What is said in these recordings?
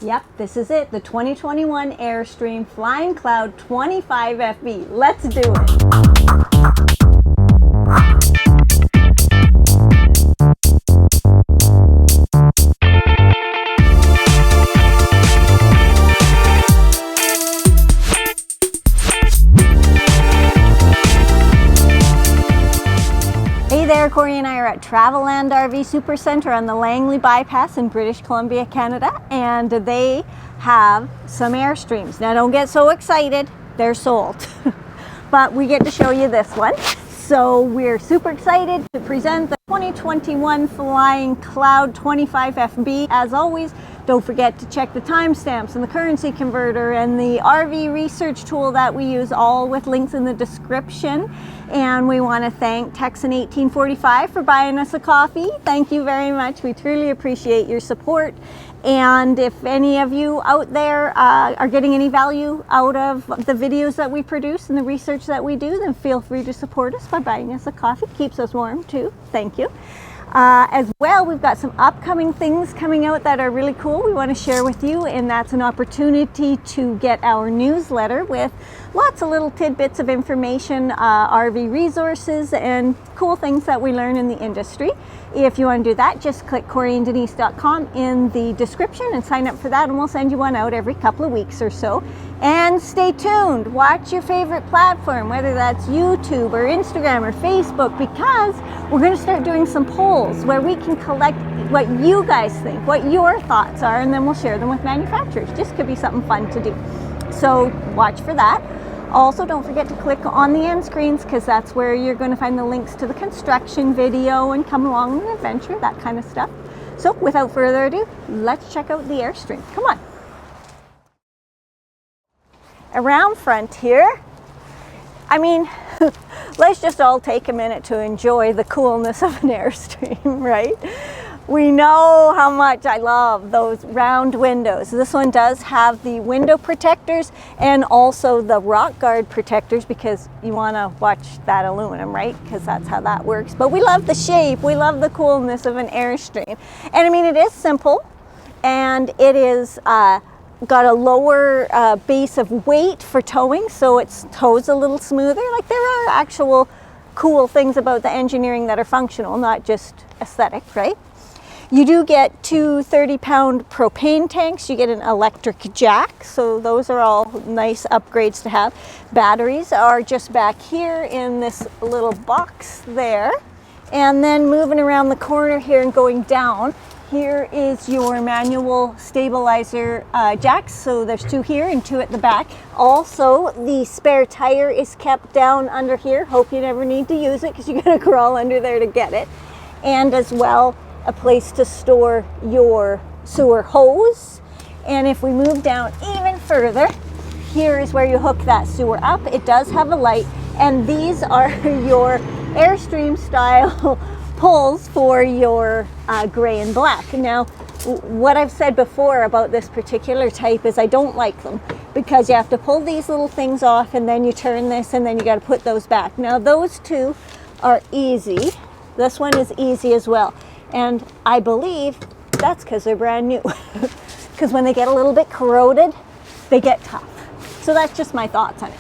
Yep, this is it, the 2021 Airstream Flying Cloud 25 FV. Let's do it. Hey there, Corey and I are at Travelland RV Supercentre on the Langley Bypass in British Columbia, Canada, and they have some Airstreams. Now don't get so excited, they're sold, but we get to show you this one. So we're super excited to present the 2021 Flying Cloud 25 FB. As always, don't forget to check the timestamps and the currency converter and the RV research tool that we use, all with links in the description. And we want to thank Texan 1845 for buying us a coffee. Thank you very much. We truly appreciate your support. And if any of you out there are getting any value out of the videos that we produce and the research that we do, then feel free to support us by buying us a coffee. Keeps us warm too. Thank you. As well, we've got some upcoming things coming out that are really cool we want to share with you, and that's an opportunity to get our newsletter with lots of little tidbits of information, RV resources, and cool things that we learn in the industry. If you want to do that, just click CoreyandDenise.com in the description and sign up for that, and we'll send you one out every couple of weeks or so. And stay tuned. Watch your favorite platform, whether that's YouTube or Instagram or Facebook, because we're going to start doing some polls where we can collect what you guys think, what your thoughts are, and then we'll share them with manufacturers. Just could be something fun to do. So watch for that. Also, don't forget to click on the end screens, because that's where you're going to find the links to the construction video and come along an adventure, that kind of stuff. So without further ado, let's check out the Airstream. Come on. Around front here, I mean, let's just all take a minute to enjoy the coolness of an Airstream, right? We know how much I love those round windows. This one does have the window protectors and also the rock guard protectors, because you want to watch that aluminum, right? Because that's how that works. But we love the shape, we love the coolness of an Airstream. And I mean, it is simple, and it is got a lower base of weight for towing, so it tows a little smoother. Like, there are actual cool things about the engineering that are functional, not just aesthetic, right? You do get two 30-pound propane tanks. You get an electric jack, so those are all nice upgrades to have. Batteries are just back here in this little box there. And then moving around the corner here and going down, here is your manual stabilizer jacks. So there's two here and two at the back. Also, the spare tire is kept down under here. Hope you never need to use it, because you gotta crawl under there to get it. And as well, a place to store your sewer hose. And if we move down even further, here is where you hook that sewer up. It does have a light, and these are your Airstream style pulls for your gray and black. Now, what I've said before about this particular type is I don't like them, because you have to pull these little things off, and then you turn this, and then you got to put those back. Now, those two are easy. This one is easy as well. And I believe that's because they're brand new. Because when they get a little bit corroded, they get tough. So that's just my thoughts on it.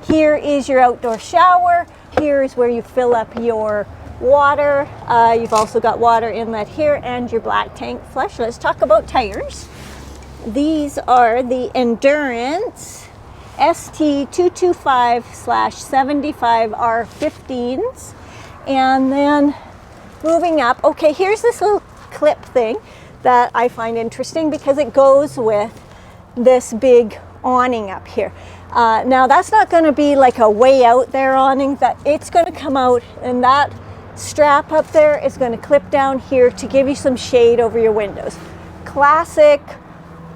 Here is your outdoor shower. Here is where you fill up your water. You've also got water inlet here and your black tank flush. Let's talk about tires. These are the Endurance ST225/75 R15s. And then moving up, okay, here's this little clip thing that I find interesting, because it goes with this big awning up here. Now, that's not going to be like a way out there awning. That it's going to come out, and that strap up there is going to clip down here to give you some shade over your windows. Classic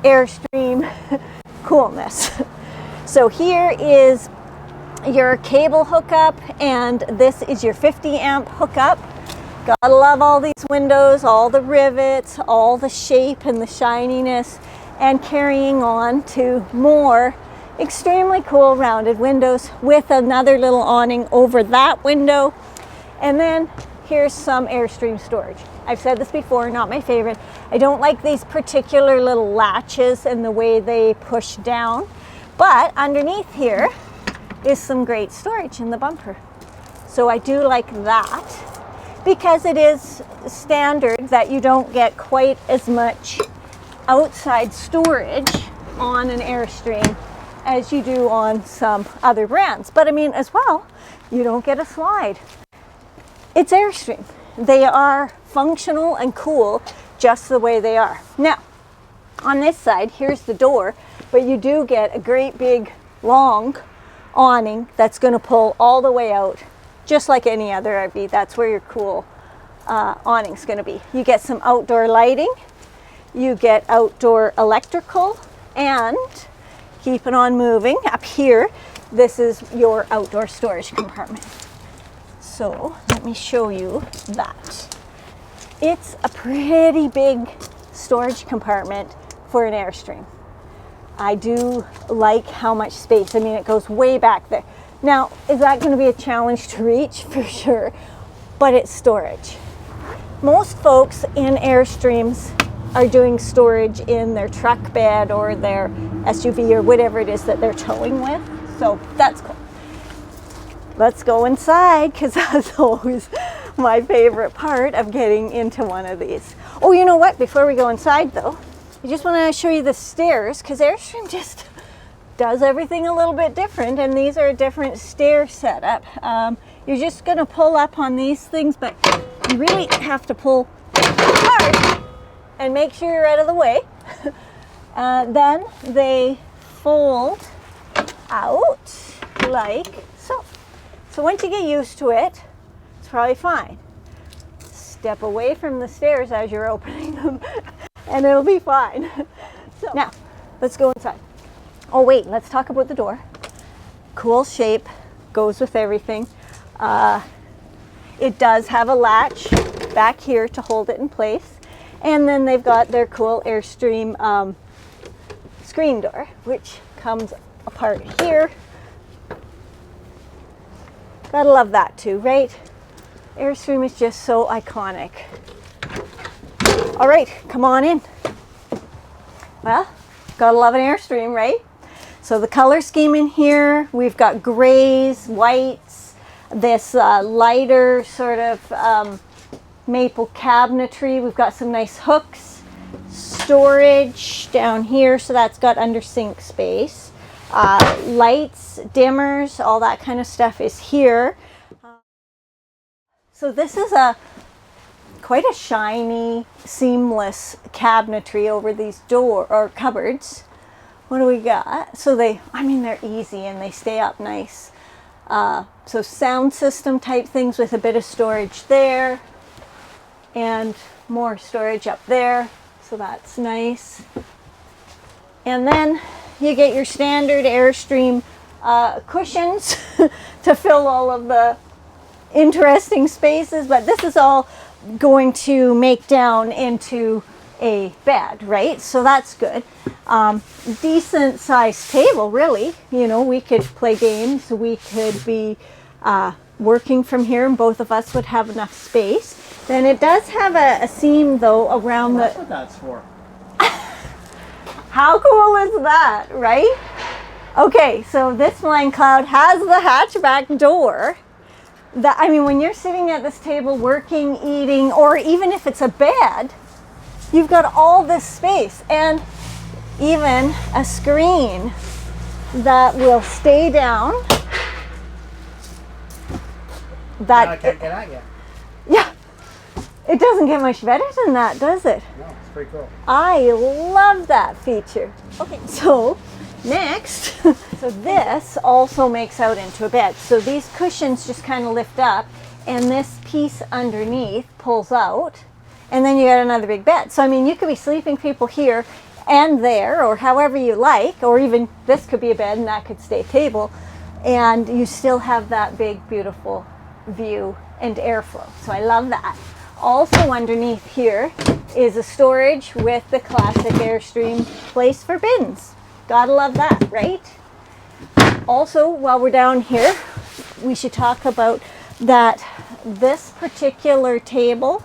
Airstream coolness. So here is your cable hookup, and this is your 50 amp hookup. Gotta love all these windows, all the rivets, all the shape and the shininess, and carrying on to more extremely cool rounded windows with another little awning over that window. And then here's some Airstream storage. I've said this before, not my favorite. I don't like these particular little latches and the way they push down, but underneath here is some great storage in the bumper. So I do like that, because it is standard that you don't get quite as much outside storage on an Airstream as you do on some other brands. But I mean, as well, you don't get a slide. It's Airstream. They are functional and cool just the way they are. Now, on this side, here's the door, but you do get a great big long awning that's going to pull all the way out, just like any other RV. That's where your cool awning's going to be. You get some outdoor lighting, you get outdoor electrical, and keep it on moving. Up here, this is your outdoor storage compartment. So let me show you that. It's a pretty big storage compartment for an Airstream. I do like how much space. I mean, it goes way back there. Now, is that going to be a challenge to reach? For sure, but it's storage. Most folks in Airstreams are doing storage in their truck bed or their SUV or whatever it is that they're towing with. So that's cool. Let's go inside, because that's always my favorite part of getting into one of these. Oh, you know what? Before we go inside though, I just want to show you the stairs, because Airstream just does everything a little bit different, and these are a different stair setup. You're just going to pull up on these things, but you really have to pull hard and make sure you're out of the way. Then they fold out like so. So once you get used to it, it's probably fine. Step away from the stairs as you're opening them and it'll be fine. So now, let's go inside. Oh wait, let's talk about the door. Cool shape, goes with everything. It does have a latch back here to hold it in place. And then they've got their cool Airstream screen door, which comes apart here. Gotta love that too, right? Airstream is just so iconic. All right, come on in. Well, gotta love an Airstream, right? So the color scheme in here, we've got grays, whites, this lighter sort of maple cabinetry. We've got some nice hooks, storage down here, so that's got under sink space. Lights, dimmers, all that kind of stuff is here. So this is quite a shiny, seamless cabinetry over these door or cupboards. What do we got? So they're easy and they stay up nice. So sound system type things with a bit of storage there and more storage up there. So that's nice. And then you get your standard Airstream cushions to fill all of the interesting spaces, but this is all going to make down into a bed, right? So that's good. Decent sized table, really. You know, we could play games, we could be working from here, and both of us would have enough space. Then it does have a seam though around That's what that's for. How cool is that, right? Okay, so this Flying Cloud has the hatchback door. I mean, when you're sitting at this table working, eating, or even if it's a bed, you've got all this space and even a screen that will stay down. That I can't get out yet. Yeah, it doesn't get much better than that, does it? No, it's pretty cool. I love that feature. Okay, so next, so this also makes out into a bed. So these cushions just kind of lift up and this piece underneath pulls out and then you got another big bed. So I mean, you could be sleeping people here and there or however you like, or even this could be a bed and that could stay a table, and you still have that big beautiful view and airflow. So I love that. Also underneath here is a storage with the classic Airstream place for bins. Gotta love that, right? Also, while we're down here, we should talk about that this particular table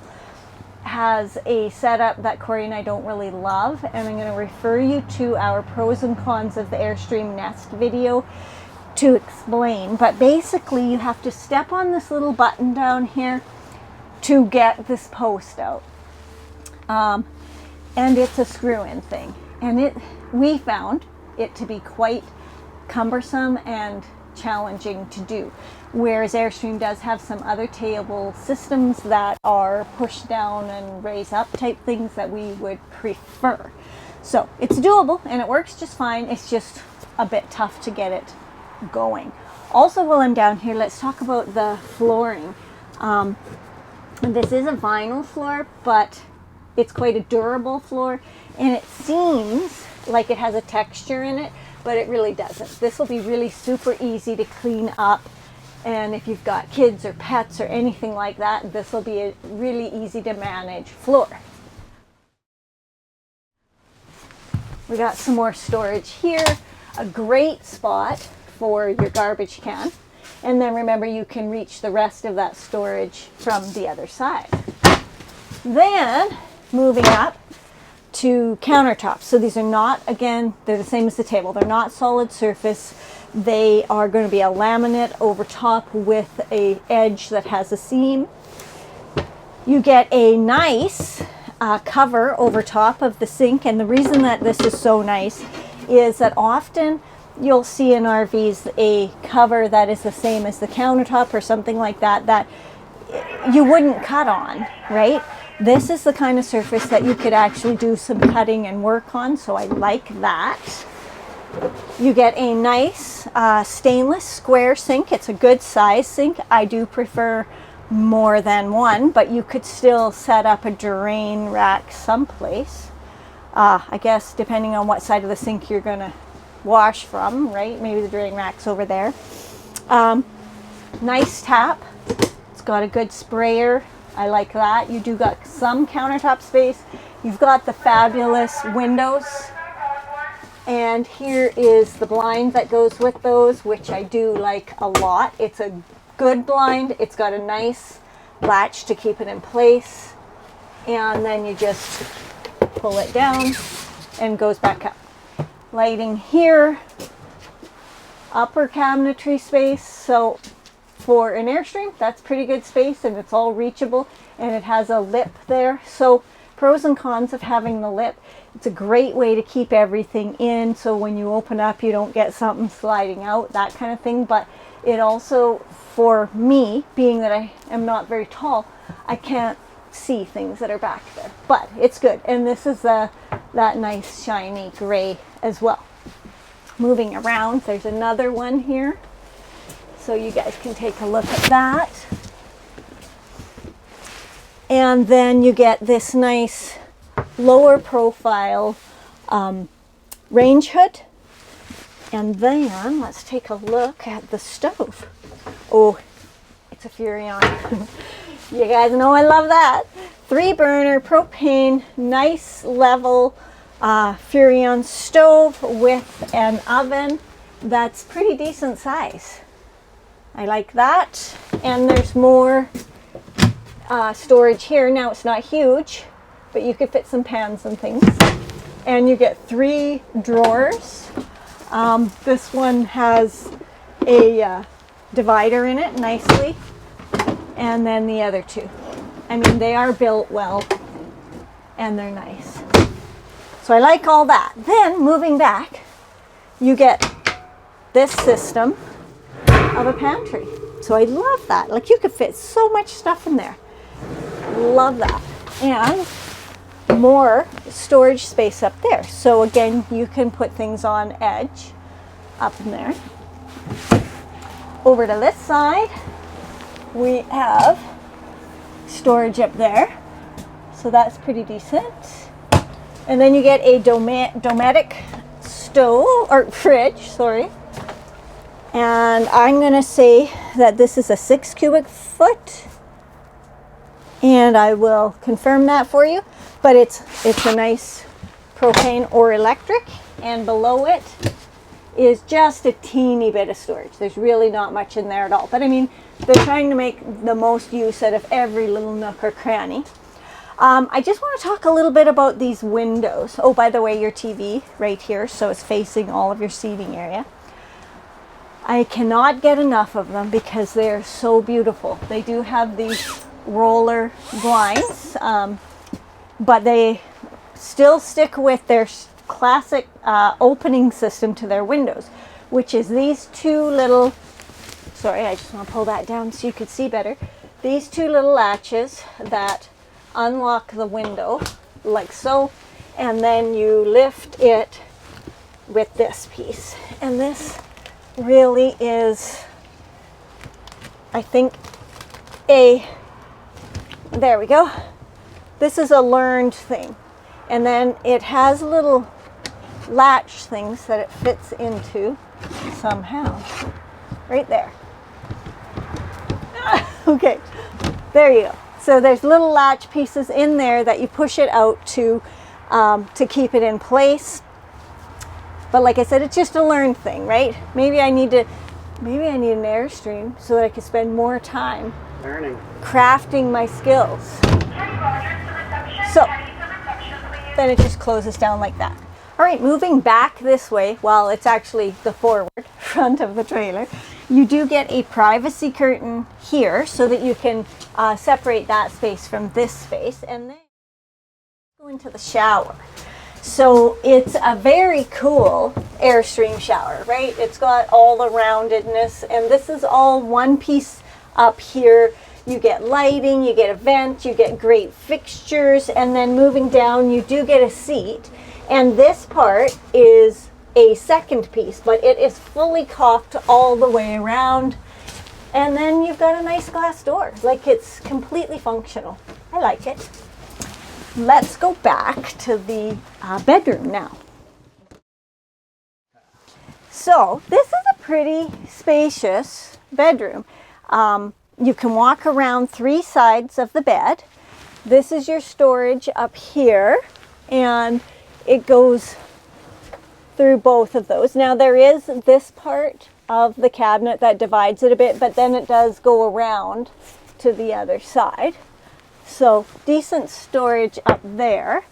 has a setup that Corey and I don't really love, and I'm going to refer you to our pros and cons of the Airstream Nest video to explain. But basically you have to step on this little button down here to get this post out, and it's a screw-in thing, and we found it to be quite cumbersome and challenging to do, whereas Airstream does have some other table systems that are push down and raise up type things that we would prefer. So it's doable and it works just fine. It's just a bit tough to get it going. Also, while I'm down here, let's talk about the flooring. This is a vinyl floor, but it's quite a durable floor, and it seems like it has a texture in it, but it really doesn't. This will be really super easy to clean up, and if you've got kids or pets or anything like that, this will be a really easy to manage floor. We got some more storage here, a great spot for your garbage can, and then remember you can reach the rest of that storage from the other side. Then moving up to countertops. So these are not, again, they're the same as the table. They're not solid surface. They are going to be a laminate over top with a edge that has a seam. You get a nice cover over top of the sink, and the reason that this is so nice is that often you'll see in RVs a cover that is the same as the countertop or something like that that you wouldn't cut on, right? This is the kind of surface that you could actually do some cutting and work on, so I like that. You get a nice stainless square sink. It's a good size sink. I do prefer more than one, but you could still set up a drain rack someplace. I guess depending on what side of the sink you're going to wash from, right? Maybe the drain rack's over there. Nice tap. It's got a good sprayer. I like that. You do got some countertop space. You've got the fabulous windows. And here is the blind that goes with those, which I do like a lot. It's a good blind. It's got a nice latch to keep it in place. And then you just pull it down and goes back up. Lighting here. Upper cabinetry space. So for an Airstream, that's pretty good space, and it's all reachable, and it has a lip there. So pros and cons of having the lip. It's a great way to keep everything in, so when you open up you don't get something sliding out, that kind of thing. But it also, for me, being that I am not very tall, I can't see things that are back there, but it's good. And this is that nice shiny gray as well. Moving around, there's another one here, so you guys can take a look at that. And then you get this nice lower profile range hood. And then let's take a look at the stove. Oh, it's a Furrion. You guys know I love that. 3-burner propane, nice level Furrion stove with an oven that's pretty decent size. I like that. And there's more storage here. Now it's not huge, but you could fit some pans and things. And you get 3 drawers. This one has a divider in it nicely, and then the other 2. I mean, they are built well and they're nice. So I like all that. Then moving back, you get this system of a pantry. So I love that. Like, you could fit so much stuff in there. Love that. And more storage space up there. So again, you can put things on edge up in there. Over to this side, we have storage up there. So that's pretty decent. And then you get a Dometic stove, or fridge, sorry. And I'm going to say that this is a 6 cubic foot. And I will confirm that for you. But it's a nice propane or electric. And below it is just a teeny bit of storage. There's really not much in there at all. But I mean, they're trying to make the most use out of every little nook or cranny. I just want to talk a little bit about these windows. Oh, by the way, your TV right here, so it's facing all of your seating area. I cannot get enough of them because they're so beautiful. They do have these roller blinds, but they still stick with their classic opening system to their windows, which is these two little, sorry, I just want to pull that down so you could see better. These two little latches that unlock the window like so, and then you lift it with this piece. And this really is, I think, there we go. This is a learned thing. And then it has little latch things that it fits into somehow. Right there. Okay, there you go. So there's little latch pieces in there that you push it out to keep it in place. But like I said, it's just a learned thing, right? Maybe I need an Airstream so that I can spend more time Learning. crafting my skills. So then it just closes down like that. All right, moving back this way, well, it's actually the forward front of the trailer. You do get a privacy curtain here so that you can separate that space from this space, and then go into the shower. So it's a very cool Airstream shower, right? It's got all the roundedness, and this is all one piece up here. You get lighting, you get a vent, you get great fixtures, and then moving down you do get a seat. And this part is a second piece, but it is fully caulked all the way around. And then you've got a nice glass door. Like, it's completely functional. I like it. Let's go back to the bedroom now. So this is a pretty spacious bedroom. You can walk around 3 sides of the bed. This is your storage up here, and it goes through both of those. Now there is this part of the cabinet that divides it a bit, but then it does go around to the other side. So decent storage up there.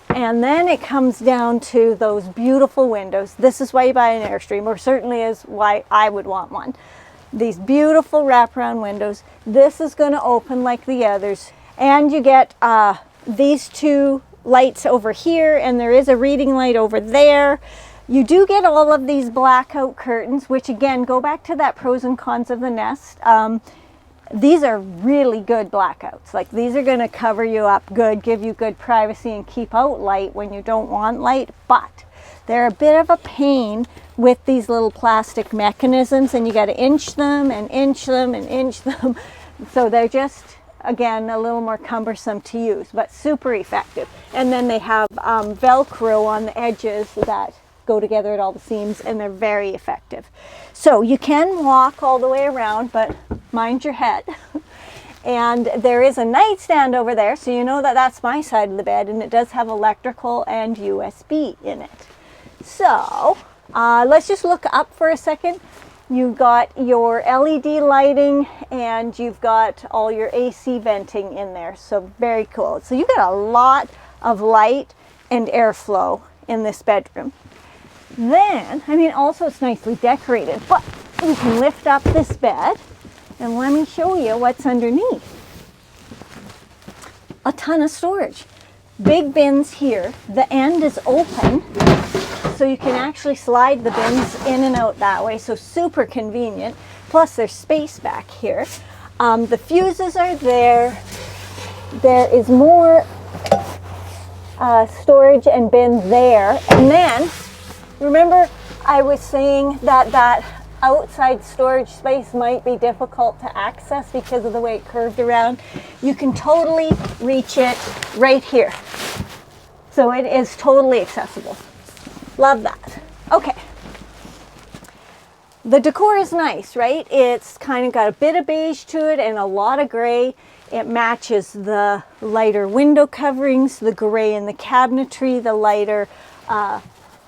And then it comes down to those beautiful windows. This is why you buy an Airstream, or certainly is why I would want one. These beautiful wraparound windows. This is going to open like the others. And you get these two lights over here, and there is a reading light over there. You do get all of these blackout curtains, which again go back to that pros and cons of the Nest. These are really good blackouts. Like, these are going to cover you up good, give you good privacy, and keep out light when you don't want light. But they're a bit of a pain with these little plastic mechanisms, and you got to inch them and inch them and inch them. So they're just, again, a little more cumbersome to use, but super effective. And then they have Velcro on the edges that go together at all the seams, and they're very effective. So you can walk all the way around, but mind your head. And there is a nightstand over there, so you know that that's my side of the bed, and it does have electrical and USB in it. So let's just look up for a second. You've got your LED lighting, and you've got all your AC venting in there. So very cool. So you got a lot of light and airflow in this bedroom. Then, I mean, also it's nicely decorated, but you can lift up this bed, and let me show you what's underneath. A ton of storage. Big bins here. The end is open, so you can actually slide the bins in and out that way, so super convenient. Plus there's space back here. The fuses are there. There is more storage and bin there. And then, remember I was saying that that outside storage space might be difficult to access because of the way it curved around. You can totally reach it right here. So it is totally accessible. Love that. Okay. The decor is nice, right? It's kind of got a bit of beige to it and a lot of gray. It matches the lighter window coverings, the gray in the cabinetry, the lighter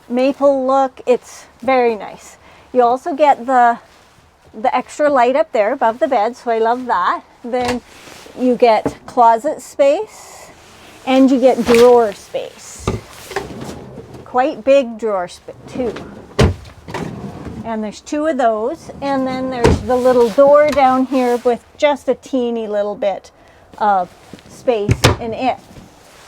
maple look. It's very nice. You also get the extra light up there above the bed, so I love that. Then you get closet space and you get drawer space. Quite big drawer space too. And there's 2 of those, and then there's the little door down here with just a teeny little bit of space in it.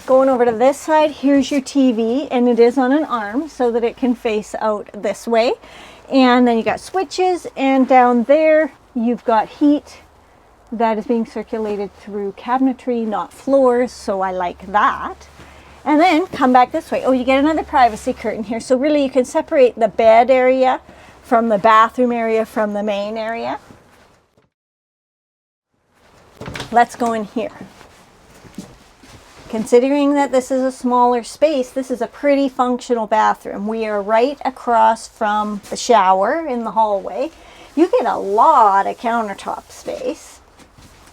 Going over to this side, here's your TV, and it is on an arm so that it can face out this way. And then you got switches, and down there you've got heat that is being circulated through cabinetry, not floors, so I like that. And then come back this way. Oh, you get another privacy curtain here, so really you can separate the bed area from the bathroom area from the main area. Let's go in here. Considering that this is a smaller space, this is a pretty functional bathroom. We are right across from the shower in the hallway. You get a lot of countertop space.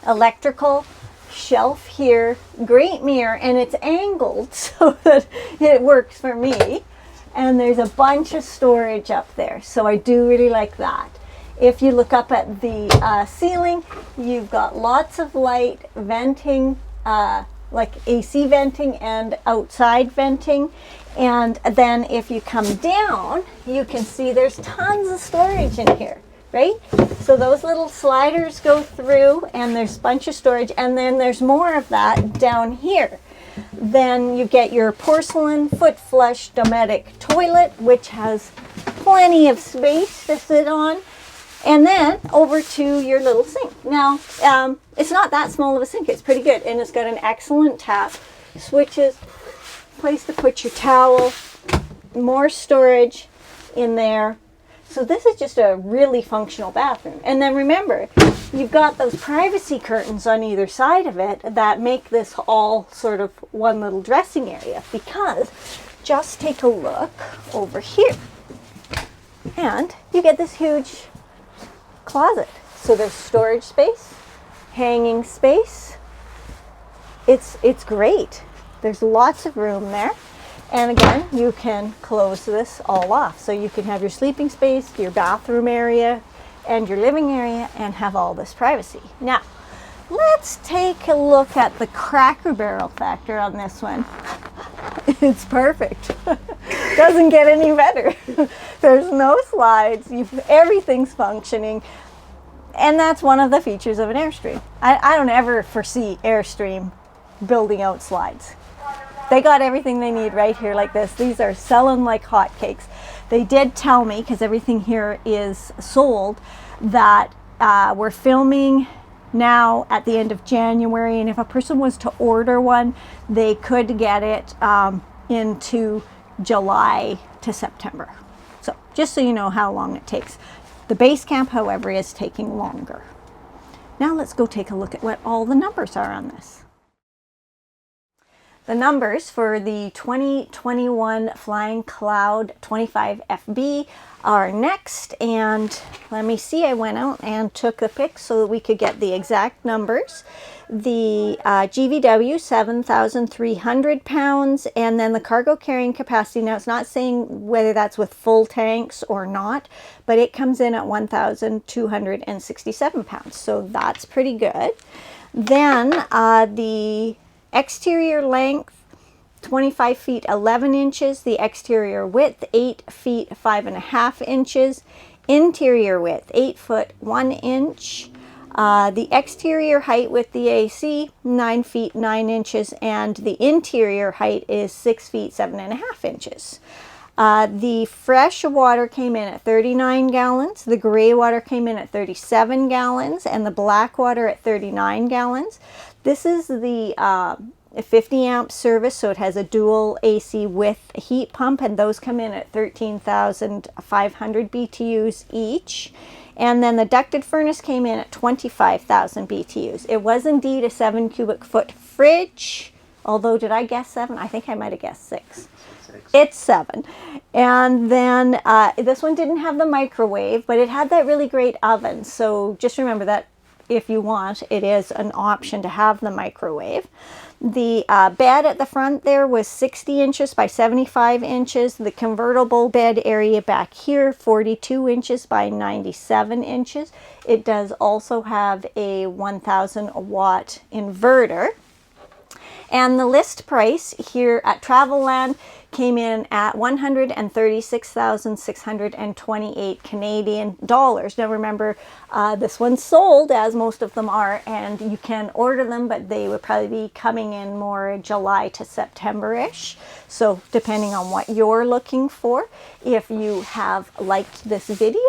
Electrical shelf here, great mirror, and it's angled so that it works for me. And there's a bunch of storage up there, so I do really like that. If you look up at the ceiling, you've got lots of light venting, like AC venting and outside venting. And then if you come down, you can see there's tons of storage in here, right? So those little sliders go through, and there's a bunch of storage, and then there's more of that down here. Then you get your porcelain foot flush Dometic toilet, which has plenty of space to sit on. And then over to your little sink. Now, it's not that small of a sink. It's pretty good. And it's got an excellent tap. Switches, place to put your towel, more storage in there. So this is just a really functional bathroom. And then remember, you've got those privacy curtains on either side of it that make this all sort of one little dressing area, because just take a look over here and you get this huge closet. So there's storage space, hanging space. It's great. There's lots of room there. And again, you can close this all off. So you can have your sleeping space, your bathroom area, and your living area, and have all this privacy. Now, let's take a look at the Cracker Barrel factor on this one. It's perfect. Doesn't get any better. There's no slides. Everything's functioning. And that's one of the features of an Airstream. I don't ever foresee Airstream building out slides. They got everything they need right here like this. These are selling like hotcakes. They did tell me, because everything here is sold, that we're filming now at the end of January, and if a person was to order one, they could get it into July to September. So just so you know how long it takes. The base camp, however, is taking longer. Now let's go take a look at what all the numbers are on this. The numbers for the 2021 Flying Cloud 25 FB are next, and let me see, I went out and took the pics so that we could get the exact numbers. The GVW 7,300 pounds, and then the cargo carrying capacity, now it's not saying whether that's with full tanks or not, but it comes in at 1,267 pounds, so that's pretty good. Then the exterior length, 25 feet 11 inches, the exterior width 8 feet 5.5 inches, interior width 8 foot 1 inch, the exterior height with the AC 9 feet 9 inches, and the interior height is 6 feet 7.5 inches. The fresh water came in at 39 gallons, the gray water came in at 37 gallons, and the black water at 39 gallons. This is the 50 amp service, so it has a dual AC with a heat pump, and those come in at 13,500 BTUs each. And then the ducted furnace came in at 25,000 BTUs. It was indeed a 7 cubic foot fridge, although did I guess 7? I think I might have guessed 6. It's 7. And then this one didn't have the microwave, but it had that really great oven. So just remember that if you want, it is an option to have the microwave. The bed at the front there was 60 inches by 75 inches. The convertible bed area back here, 42 inches by 97 inches. It does also have a 1000 watt inverter. And the list price here at Travelland came in at 136,628 Canadian dollars. Now remember, this one's sold, as most of them are, and you can order them, but they would probably be coming in more July to September-ish. So depending on what you're looking for. If you have liked this video,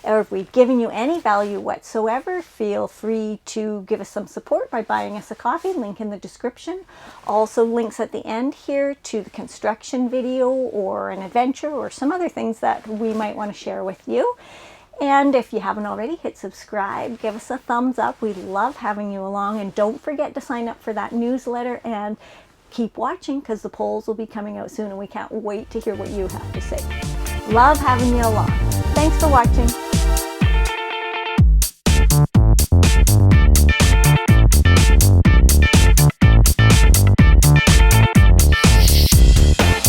or if we've given you any value whatsoever, feel free to give us some support by buying us a coffee, link in the description. Also links at the end here to the construction video or an adventure or some other things that we might want to share with you. And if you haven't already, hit subscribe, give us a thumbs up. We love having you along, and don't forget to sign up for that newsletter and keep watching, because the polls will be coming out soon and we can't wait to hear what you have to say. Love having you along. Thanks for watching.